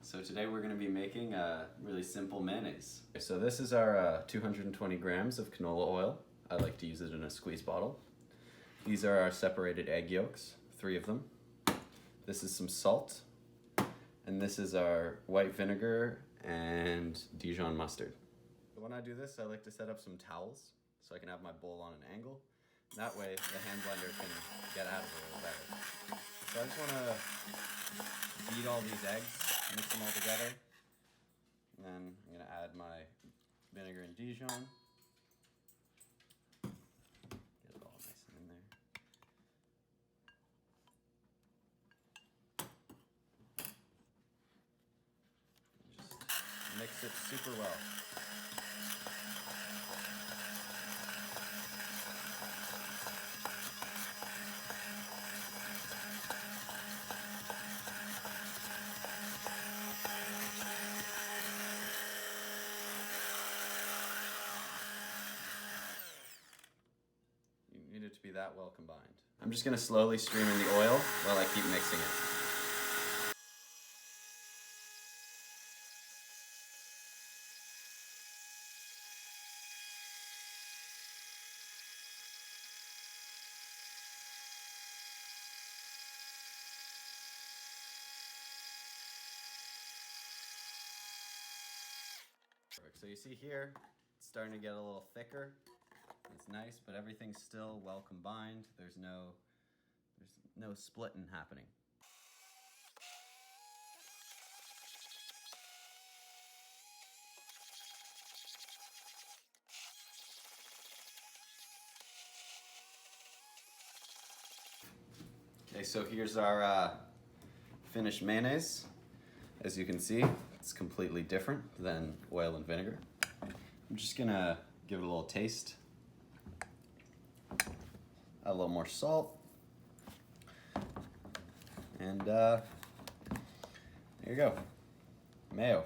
So today we're going to be making a really simple mayonnaise. So this is our 220 grams of canola oil. I like to use it in a squeeze bottle. These are our separated egg yolks, 3 of them. This is some salt. And this is our white vinegar and Dijon mustard. When I do this, I like to set up some towels so I can have my bowl on an angle. That way the hand blender can get at it a little better. So I just want to beat all these eggs, mix them all together. And then I'm going to add my vinegar and Dijon. Get it all nice and in there. Just mix it super well. You need it to be that well combined. I'm just going to slowly stream in the oil while I keep mixing it. Perfect. So you see here, it's starting to get a little thicker. It's nice, but everything's still well combined. There's no splitting happening. Okay, so here's our finished mayonnaise. As you can see, it's completely different than oil and vinegar. I'm just gonna give it a little taste. Add a little more salt. And there you go, mayo.